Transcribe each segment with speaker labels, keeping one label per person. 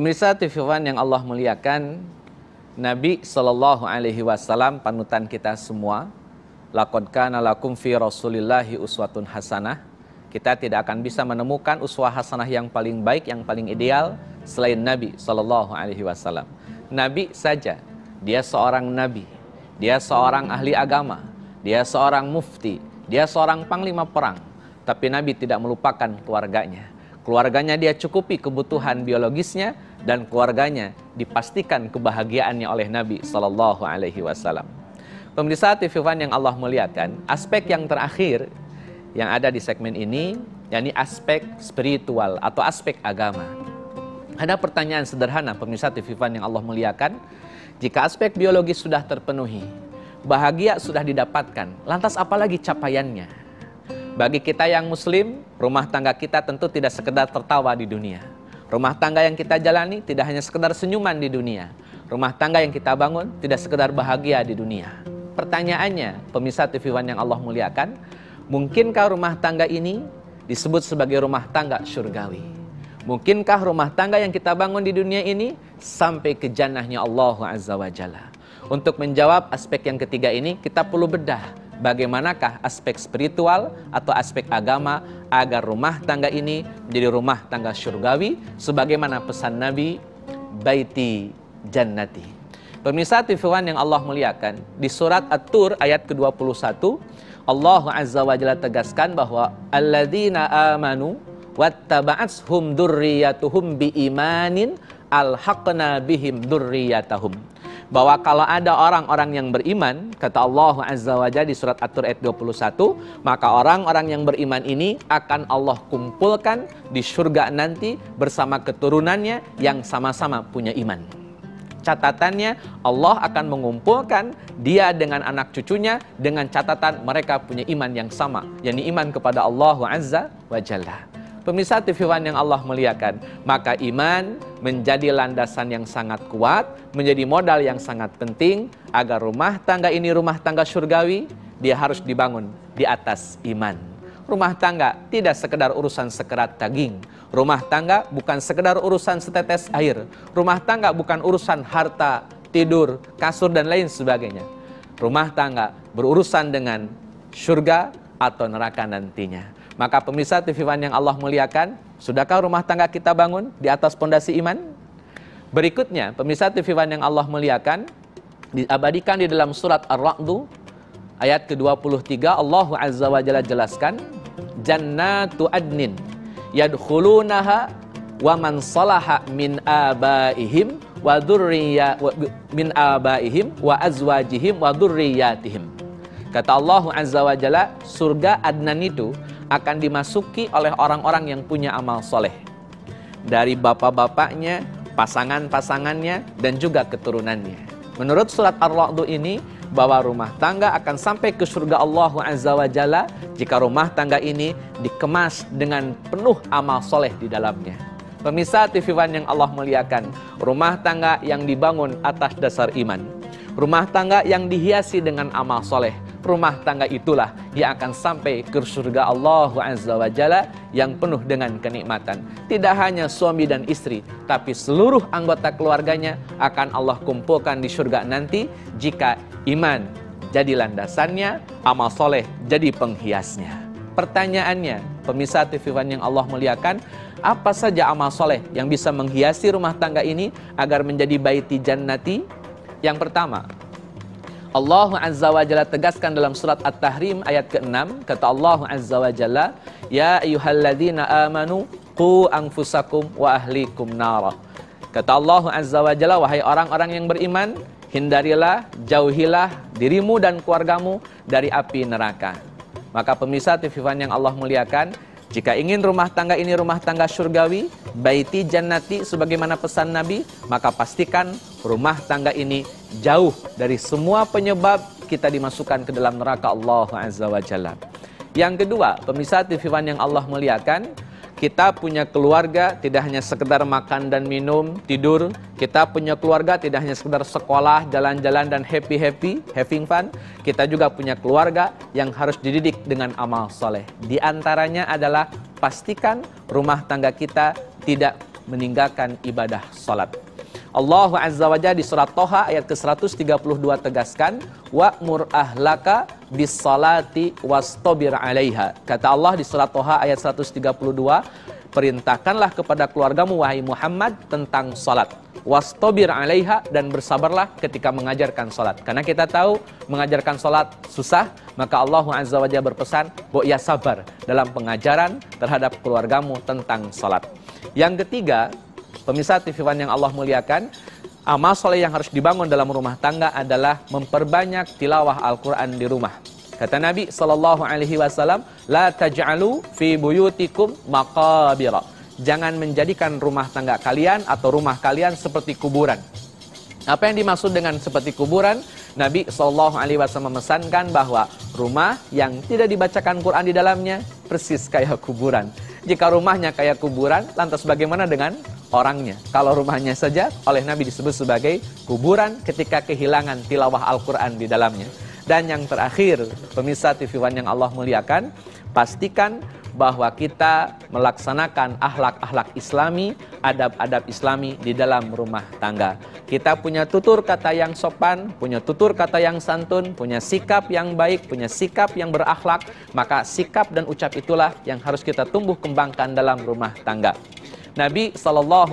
Speaker 1: Pemirsa TV One yang Allah muliakan, Nabi Shallallahu Alaihi Wasallam panutan kita semua. Laqad kana lakum fi Rasulillahi uswatun hasanah. Kita tidak akan bisa menemukan uswah hasanah yang paling baik, yang paling ideal selain Nabi Shallallahu Alaihi Wasallam. Nabi saja, dia seorang nabi, dia seorang ahli agama, dia seorang mufti, dia seorang panglima perang. Tapi Nabi tidak melupakan keluarganya. Keluarganya dia cukupi kebutuhan biologisnya, dan keluarganya dipastikan kebahagiaannya oleh Nabi Sallallahu Alaihi Wasallam. Pemirsa TV One yang Allah muliakan, aspek yang terakhir yang ada di segmen ini, yakni aspek spiritual atau aspek agama. Ada pertanyaan sederhana pemirsa TV One yang Allah muliakan, jika aspek biologis sudah terpenuhi, bahagia sudah didapatkan, lantas apalagi capaiannya? Bagi kita yang muslim, rumah tangga kita tentu tidak sekedar tertawa di dunia. Rumah tangga yang kita jalani tidak hanya sekedar senyuman di dunia. Rumah tangga yang kita bangun tidak sekedar bahagia di dunia. Pertanyaannya, pemirsa TV One yang Allah muliakan, mungkinkah rumah tangga ini disebut sebagai rumah tangga syurgawi? Mungkinkah rumah tangga yang kita bangun di dunia ini sampai ke jannahnya Allah Azza wa Jalla? Untuk menjawab aspek yang ketiga ini, kita perlu bedah bagaimanakah aspek spiritual atau aspek agama agar rumah tangga ini menjadi rumah tangga syurgawi sebagaimana pesan Nabi, baiti jannati. Pemirsa TV One yang Allah muliakan, di surat At-Tur ayat ke-21, Allah Azza wa Jalla tegaskan bahwa alladzina amanu wattaba'atshum dzurriyyatuhum biimanin alhaqna bihim dzurriyyatahum. Bahwa kalau ada orang-orang yang beriman, kata Allah Azza wa Jalla di surat At-Tur ayat 21, maka orang-orang yang beriman ini akan Allah kumpulkan di surga nanti bersama keturunannya yang sama-sama punya iman. Catatannya, Allah akan mengumpulkan dia dengan anak cucunya dengan catatan mereka punya iman yang sama, yakni iman kepada Allah Azza wa Jalla. Pemirsa TV One yang Allah muliakan, maka iman menjadi landasan yang sangat kuat, menjadi modal yang sangat penting agar rumah tangga ini rumah tangga surgawi, dia harus dibangun di atas iman. Rumah tangga tidak sekedar urusan sekerat daging. Rumah tangga bukan sekedar urusan setetes air. Rumah tangga bukan urusan harta, tidur, kasur, dan lain sebagainya. Rumah tangga berurusan dengan surga atau neraka nantinya. Maka pemirsa TV One yang Allah muliakan, sudahkah rumah tangga kita bangun di atas pondasi iman? Berikutnya, pemirsa TV One yang Allah muliakan, diabadikan di dalam surat Ar-Ra'd ayat ke-23, Allah Azza wa Jalla jelaskan, jannatu adnin yadkhulunaha wa man salaha min abaihim wa azwajihim wa dzurriyyatihim. Kata Allah Azza wa Jalla, surga Adnan itu akan dimasuki oleh orang-orang yang punya amal soleh. Dari bapak-bapaknya, pasangan-pasangannya, dan juga keturunannya. Menurut surat Ar-Ra'd ini, bahwa rumah tangga akan sampai ke surga Allah Azza wa Jalla jika rumah tangga ini dikemas dengan penuh amal soleh di dalamnya. Pemirsa TV One yang Allah muliakan, rumah tangga yang dibangun atas dasar iman, rumah tangga yang dihiasi dengan amal soleh, rumah tangga itulah yang akan sampai ke surga Allah Azza wa Jalla yang penuh dengan kenikmatan. Tidak hanya suami dan istri, tapi seluruh anggota keluarganya akan Allah kumpulkan di surga nanti jika iman jadi landasannya, amal soleh jadi penghiasnya. Pertanyaannya, pemirsa TV One yang Allah muliakan, apa saja amal soleh yang bisa menghiasi rumah tangga ini agar menjadi baiti jannati? Yang pertama, Allah Azza wa Jalla tegaskan dalam surat At-Tahrim ayat ke-6, kata Allah Azza wa Jalla, ya ayyuhalladzina amanu qu anfusakum wa ahlikum nara. Kata Allah Azza wa Jalla, wahai orang-orang yang beriman, hindarilah, jauhilah dirimu dan keluargamu dari api neraka. Maka pemirsa TV One yang Allah muliakan, jika ingin rumah tangga ini rumah tangga surgawi, baiti jannati sebagaimana pesan Nabi, maka pastikan rumah tangga ini jauh dari semua penyebab kita dimasukkan ke dalam neraka Allah Azza wa Jalla. Yang kedua, pemirsa TV One yang Allah muliakan, kita punya keluarga tidak hanya sekedar makan dan minum, tidur. Kita punya keluarga tidak hanya sekedar sekolah, jalan-jalan, dan happy-happy, having fun. Kita juga punya keluarga yang harus dididik dengan amal soleh. Di antaranya adalah pastikan rumah tangga kita tidak meninggalkan ibadah salat. Allah Azza wa Jalla di surat Toha ayat ke-132 tegaskan, wa'mur ahlaka bis-salati wastabir 'alaiha. Kata Allah di surat Toha ayat 132, perintahkanlah kepada keluargamu wahai Muhammad tentang salat. Wastabir 'alaiha, dan bersabarlah ketika mengajarkan salat. Karena kita tahu mengajarkan salat susah, maka Allah Azza wa Jalla berpesan bahwa ia sabar dalam pengajaran terhadap keluargamu tentang salat. Yang ketiga, pemirsa TV One yang Allah muliakan, amal soleh yang harus dibangun dalam rumah tangga adalah memperbanyak tilawah Al-Quran di rumah. Kata Nabi SAW, la taj'alu fi buyutikum maqabira. Jangan menjadikan rumah tangga kalian atau rumah kalian seperti kuburan. Apa yang dimaksud dengan seperti kuburan? Nabi SAW memesankan bahwa rumah yang tidak dibacakan Quran di dalamnya persis kayak kuburan. Jika rumahnya kayak kuburan, lantas bagaimana dengan orangnya? Kalau rumahnya saja oleh Nabi disebut sebagai kuburan ketika kehilangan tilawah Al-Quran di dalamnya. Dan yang terakhir, pemirsa TV One yang Allah muliakan, pastikan bahwa kita melaksanakan akhlak-akhlak Islami, adab-adab Islami di dalam rumah tangga. Kita punya tutur kata yang sopan, punya tutur kata yang santun, punya sikap yang baik, punya sikap yang berakhlak, maka sikap dan ucap itulah yang harus kita tumbuh kembangkan dalam rumah tangga. Nabi SAW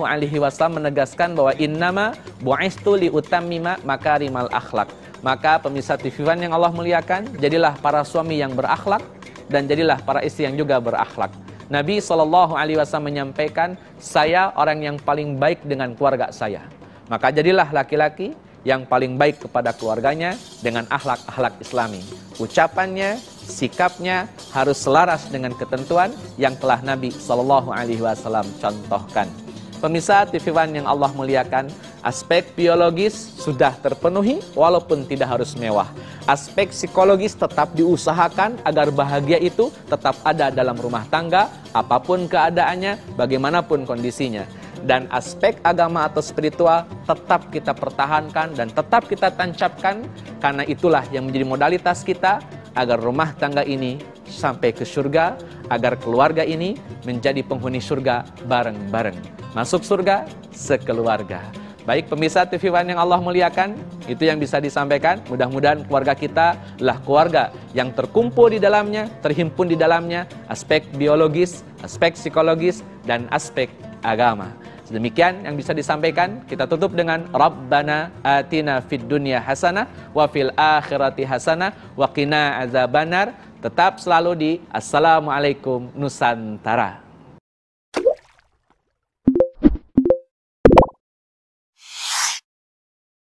Speaker 1: menegaskan bahwa innama bu'istu liutammima makarimal akhlak. Maka pemirsa TV One yang Allah muliakan, jadilah para suami yang berakhlak dan jadilah para istri yang juga berakhlak. Nabi SAW menyampaikan, saya orang yang paling baik dengan keluarga saya. Maka jadilah laki-laki yang paling baik kepada keluarganya dengan akhlak-akhlak Islami. Ucapannya, sikapnya harus selaras dengan ketentuan yang telah Nabi SAW contohkan. Pemirsa TV One yang Allah muliakan, aspek biologis sudah terpenuhi walaupun tidak harus mewah. Aspek psikologis tetap diusahakan agar bahagia itu tetap ada dalam rumah tangga, apapun keadaannya, bagaimanapun kondisinya. Dan aspek agama atau spiritual tetap kita pertahankan dan tetap kita tancapkan, karena itulah yang menjadi modalitas kita agar rumah tangga ini sampai ke surga, agar keluarga ini menjadi penghuni surga bareng-bareng. Masuk surga sekeluarga. Baik pemirsa TV One yang Allah muliakan, itu yang bisa disampaikan. Mudah-mudahan keluarga kita adalah keluarga yang terkumpul di dalamnya, terhimpun di dalamnya aspek biologis, aspek psikologis, dan aspek agama. Sedemikian yang bisa disampaikan. Kita tutup dengan Rabbana atina fid dunya hasanah wa fil akhirati hasanah wa qina azabannar. Tetap selalu di Assalamualaikum Nusantara.